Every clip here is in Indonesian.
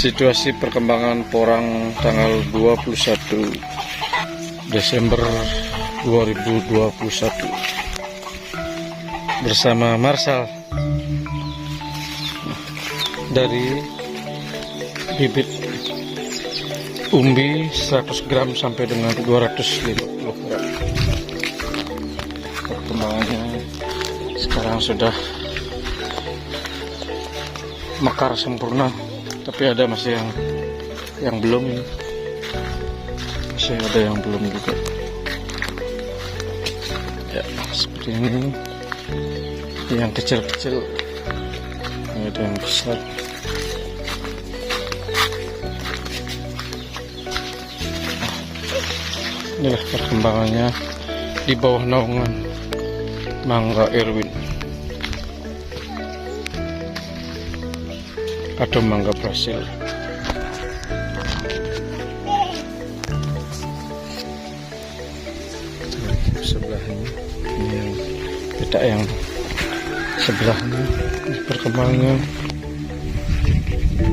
Situasi perkembangan porang tanggal 21 Desember 2021 bersama Marsal dari bibit umbi 100 gram sampai dengan 250 gram. Perkembangannya sekarang sudah mekar sempurna, tapi ada masih yang belum, masih ada yang belum juga ya, seperti ini. Yang kecil-kecil, ini ada yang besar. Inilah perkembangannya di bawah naungan Mangga Erwin atau mangga Brasil. Sebelahnya ini yang beda, yang sebelahnya perkembangannya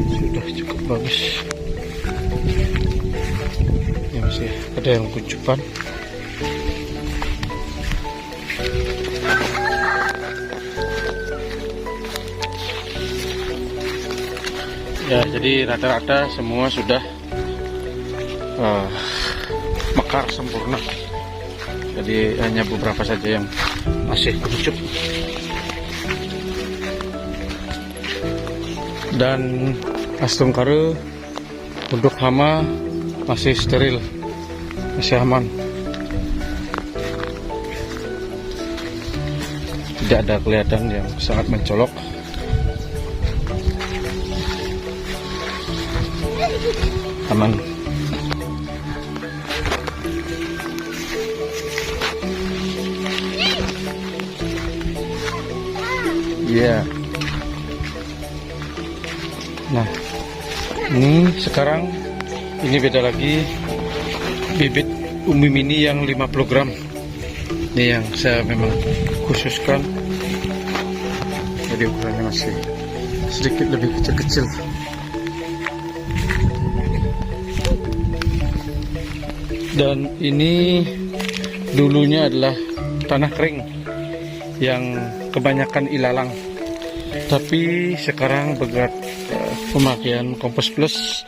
sudah cukup bagus. Ya, masih ada yang kuncupan. Ya, jadi rata-rata semua sudah mekar sempurna. Jadi hanya beberapa saja yang masih kuncup. Dan astungkare untuk hama masih steril, masih aman. Tidak ada kelihatan yang sangat mencolok. Aman. Iya. Nah, ini sekarang ini beda lagi, bibit umbi mini yang 50 gram. Ini yang saya memang khususkan. Jadi ukurannya masih sedikit lebih kecil-kecil. Dan ini dulunya adalah tanah kering yang kebanyakan ilalang, tapi sekarang bergerak pemakaian kompos plus.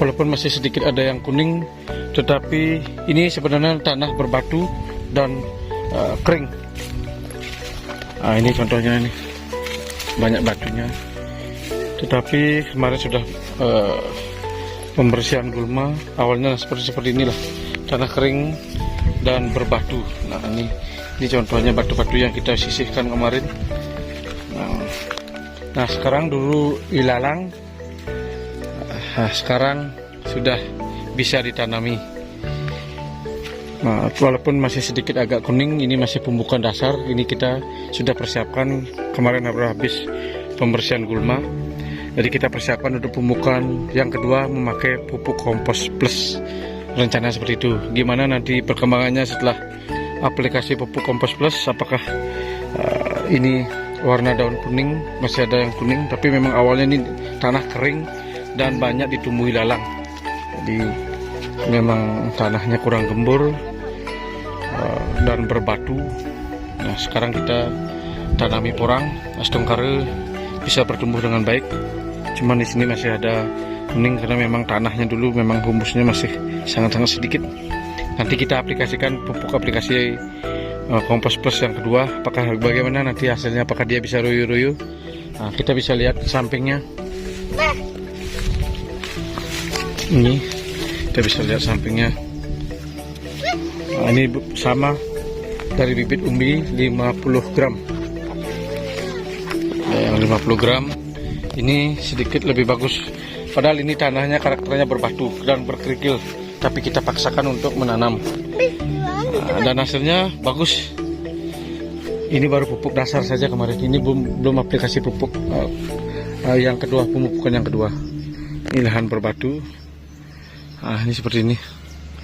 Walaupun masih sedikit ada yang kuning, tetapi ini sebenarnya tanah berbatu dan kering. Nah, ini contohnya, ini banyak batunya, tetapi kemarin sudah pembersihan gulma. Awalnya seperti inilah, tanah kering dan berbatu. Nah, ini contohnya batu-batu yang kita sisihkan kemarin. Nah, sekarang dulu ilalang, sekarang sudah bisa ditanami. Nah, walaupun masih sedikit agak kuning, ini masih pembukaan dasar. Ini kita sudah persiapkan, kemarin habis pembersihan gulma. Jadi kita persiapkan untuk pembukaan yang kedua memakai pupuk kompos plus. Rencana seperti itu. Gimana nanti perkembangannya setelah aplikasi pupuk kompos plus? Apakah ini warna daun kuning, masih ada yang kuning, tapi memang awalnya ini tanah kering dan banyak ditumbuhi lalang. Jadi memang tanahnya kurang gembur dan berbatu. Nah, sekarang kita tanami porang, astungkare bisa bertumbuh dengan baik. Cuman di sini masih ada kuning karena memang tanahnya dulu memang humusnya masih sangat-sangat sedikit. Nanti kita aplikasikan pupuk aplikasi kompos plus yang kedua. Apakah bagaimana nanti hasilnya, apakah dia bisa ruyu-ruyu? Nah, kita bisa lihat sampingnya. Ini kita bisa lihat sampingnya. Nah, ini sama dari bibit umbi 50 gram. Nah, yang 50 gram ini sedikit lebih bagus. Padahal ini tanahnya karakternya berbatu dan berkerikil, tapi kita paksakan untuk menanam. Nah, dan hasilnya bagus. Ini baru pupuk dasar saja kemarin. Ini belum aplikasi pupuk yang kedua, pemupukan yang kedua. Ini lahan berbatu. Nah, ini seperti ini.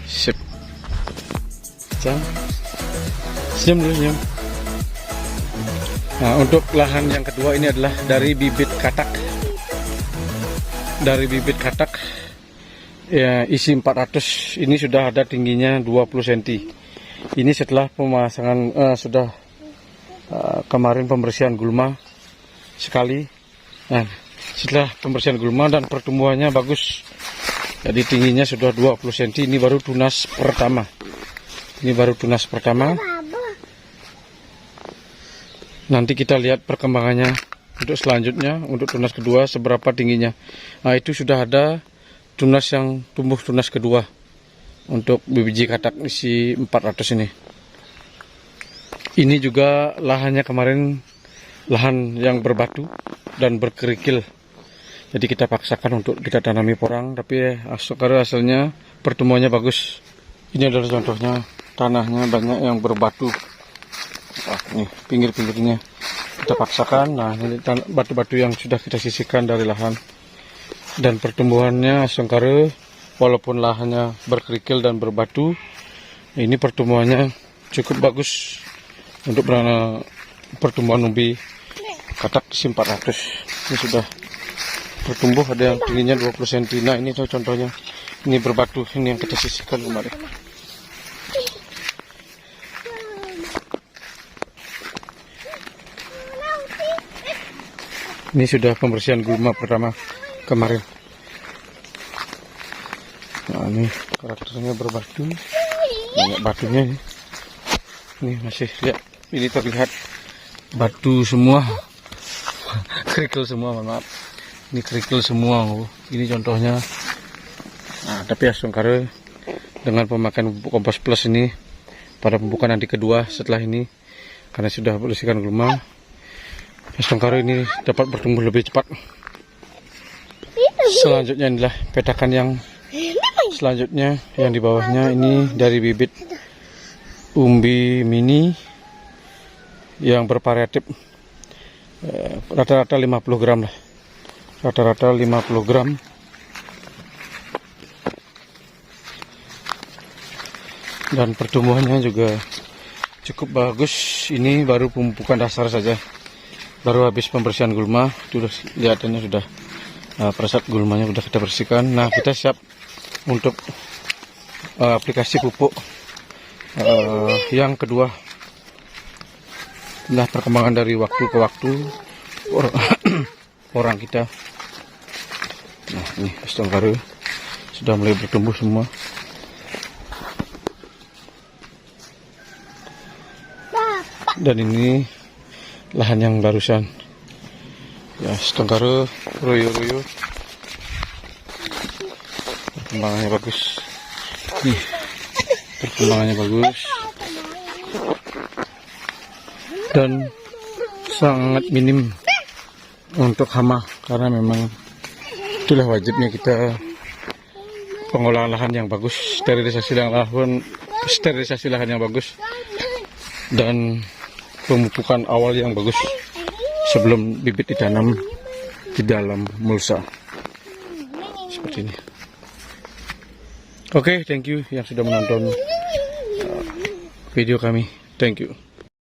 Sip. Senyum dulu, senyum. Nah, untuk lahan yang kedua ini adalah dari bibit katak. dari bibit katak ya, isi 400 ini sudah ada tingginya 20 cm. Ini setelah pemasangan kemarin pembersihan gulma sekali. Nah, setelah pembersihan gulma dan pertumbuhannya bagus, jadi tingginya sudah 20 cm. Ini baru tunas pertama. Nanti kita lihat perkembangannya untuk selanjutnya, untuk tunas kedua seberapa tingginya. Nah, itu sudah ada tunas yang tumbuh tunas kedua untuk biji katak isi 400 ini. Ini juga lahannya kemarin lahan yang berbatu dan berkerikil. Jadi kita paksakan untuk kita tanami porang, tapi hasilnya pertumbuhannya bagus. Ini adalah contohnya, tanahnya banyak yang berbatu. Wah, ini pinggir-pinggirnya kita paksakan. Nah, ini batu-batu yang sudah kita sisihkan dari lahan. Dan pertumbuhannya sengkara, walaupun lahannya berkerikil dan berbatu, ini pertumbuhannya cukup bagus untuk pertumbuhan umbi katak isi 400. Ini sudah bertumbuh, ada yang tingginya 20 cm. Nah, ini contohnya, ini berbatu, ini yang kita sisihkan kemarin. Ini sudah pembersihan gulma pertama kemarin. Nah, ini karakternya berbatu, banyak batunya ini. Ini masih lihat, ini terlihat batu semua, kerikil semua, mohon maaf. Ini kerikil semua. Ini contohnya. Nah, tapi sengkara dengan pemakaian pupuk kompos plus ini pada pemupukan nanti kedua setelah ini, karena sudah bersihkan gulma, sengkara ini dapat bertumbuh lebih cepat. Selanjutnya inilah petakan yang selanjutnya, yang di bawahnya ini dari bibit umbi mini yang bervariatif, rata-rata 50 gram lah, rata-rata 50 gram. Dan pertumbuhannya juga cukup bagus. Ini baru pemupukan dasar saja, baru habis pembersihan gulma. Sudah lihatannya sudah peresat gulmanya sudah kita bersihkan. Nah, kita siap untuk aplikasi pupuk yang kedua. Nah, perkembangan dari waktu ke waktu orang kita. Nah, ini sengkara sudah mulai bertumbuh semua. Dan ini lahan yang barusan. Ya, sengkara royo-royo. Perkembangannya bagus. Nih, perkembangannya bagus. Dan sangat minim untuk hama, karena memang itulah wajibnya kita pengolahan lahan yang bagus, sterilisasi lahan yang bagus, dan pemupukan awal yang bagus sebelum bibit ditanam di dalam mulsa seperti ini. Oke, thank you yang sudah menonton video kami. Thank you.